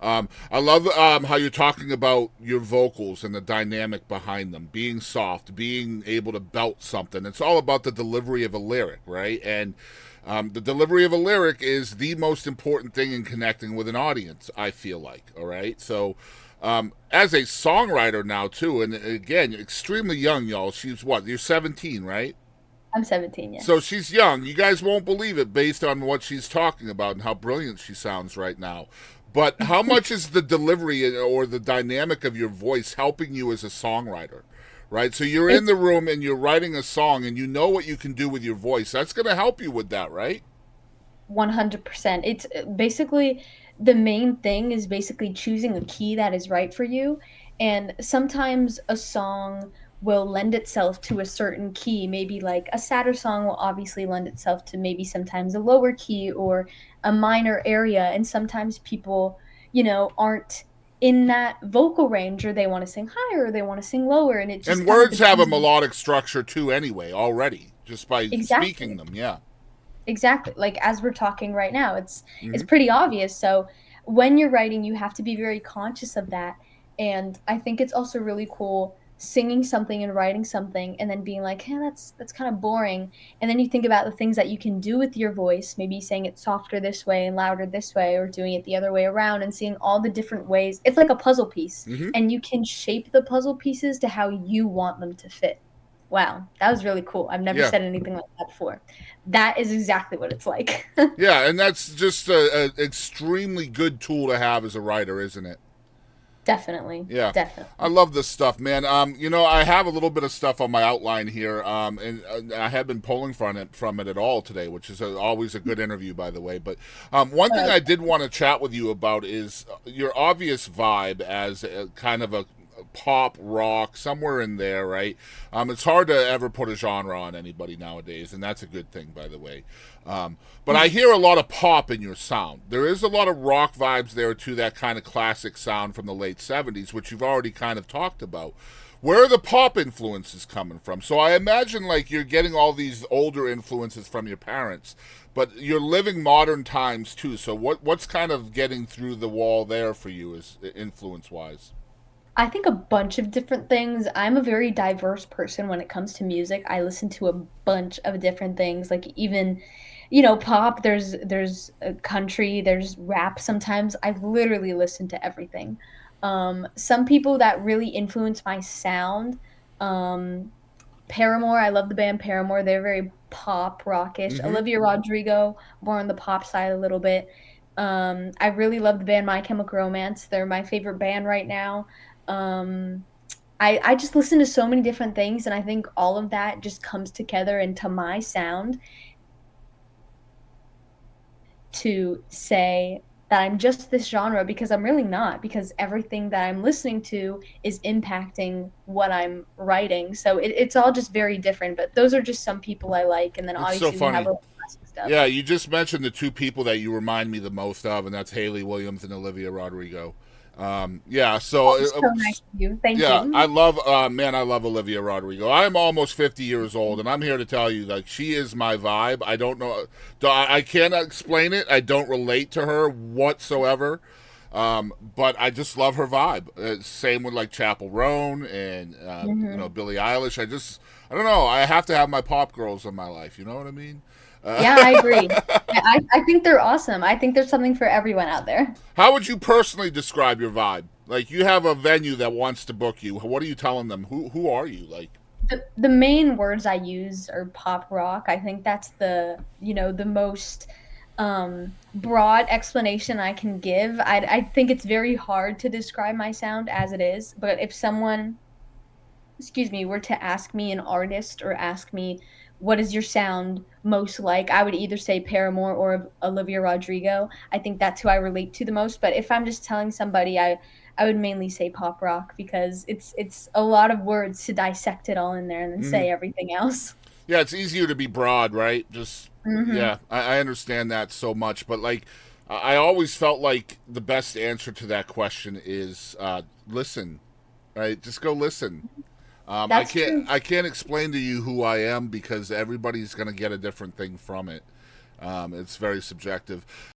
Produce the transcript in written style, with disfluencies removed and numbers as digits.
I love how you're talking about your vocals and the dynamic behind them, being soft, being able to belt something. It's all about the delivery of a lyric, right? And the delivery of a lyric is the most important thing in connecting with an audience, I feel like, all right? So, as a songwriter now, too, and again, extremely young, y'all. She's what? You're 17, right? I'm 17, So yes. she's young. You guys won't believe it based on what she's talking about and how brilliant she sounds right now. But how much is the delivery or the dynamic of your voice helping you as a songwriter? Right? So you're in It's the room and you're writing a song and you know what you can do with your voice. That's going to help you with that, right? 100%. It's basically the main thing is basically choosing a key that is right for you. And sometimes a song will lend itself to a certain key. Maybe like a sadder song will obviously lend itself to maybe sometimes a lower key or a minor area. And sometimes people, aren't in that vocal range, or they want to sing higher or they want to sing lower. And it just And kind of words have a depends on melodic structure too, anyway, already, just by speaking exactly. them. Yeah. Exactly. Like as we're talking right now, it's Mm-hmm. pretty obvious. So when you're writing, you have to be very conscious of that. And I think it's also really cool singing something and writing something and then being like, "Hey, that's kind of boring." And then you think about the things that you can do with your voice, maybe saying it softer this way and louder this way or doing it the other way around and seeing all the different ways. It's like a puzzle piece Mm-hmm. and you can shape the puzzle pieces to how you want them to fit. Wow, that was really cool. I've never Yeah. said anything like that before. That is exactly what it's like. Yeah, and that's just a extremely good tool to have as a writer, isn't it? Definitely, Yeah. I definitely. love this stuff, man. I have a little bit of stuff on my outline here, and I have been pulling from it at all today, which is always a good interview, by the way. But one thing Uh, I did want to chat with you about is your obvious vibe as a kind of a pop rock somewhere in there, right? It's hard to ever put a genre on anybody nowadays, and that's a good thing, by the way. But I mm. hear a lot of pop in your sound. There is a lot of rock vibes there to that kind of classic sound from the late 70s, which you've already kind of talked about. Where are the pop influences coming from? So I imagine like you're getting all these older influences from your parents, but you're living modern times too. So what's kind of getting through the wall there for you is influence wise? I think a bunch of different things. I'm a very diverse person when it comes to music. I listen to a bunch of different things, like even, pop. There's a country, there's rap. Sometimes I literally listen to everything. Some people that really influence my sound. Um, Paramore. I love the band Paramore. They're very pop rockish. Mm-hmm. Olivia Rodrigo, more on the pop side a little bit. I really love the band My Chemical Romance. They're my favorite band right now. Um, I just listen to so many different things, and I think all of that just comes together into my sound to say that I'm just this genre because I'm really not, because everything that I'm listening to is impacting what I'm writing. So it's all just very different. But those are just some people I like, and then It's so obviously we have funny. a classic stuff. Yeah, you just mentioned the two people that you remind me the most of, and that's Haley Williams and Olivia Rodrigo. Yeah, That is so nice of you. Thank yeah, I you. love, man, I love Olivia Rodrigo. I'm almost 50 years old, and I'm here to tell you, like, she is my vibe. I don't know, I can't explain it. I don't relate to her whatsoever. But I just love her vibe. Same with like Chapel Roan and Mhm. Billie Eilish. I don't know. I have to have my pop girls in my life. You know what I mean? Yeah, I agree. I think they're awesome. I think there's something for everyone out there. How would you personally describe your vibe? Like you have a venue that wants to book you. What are you telling them? Who are you? Like, The main words I use are pop rock. I think that's the most broad explanation I can give. I think it's very hard to describe my sound as it is, but if someone, excuse me, were to ask me an artist or ask me what is your sound most like, I would either say Paramore or Olivia Rodrigo. I think that's who I relate to the most. But if I'm just telling somebody, I would mainly say pop rock because it's a lot of words to dissect it all in there and then mm-hmm. say everything else. Yeah, it's easier to be broad, right? Just Hmm. yeah, I understand that so much, but like I always felt like the best answer to that question is listen, right? Just go listen. That's true. I can't explain to you who I am because everybody's going to get a different thing from it. It's very subjective.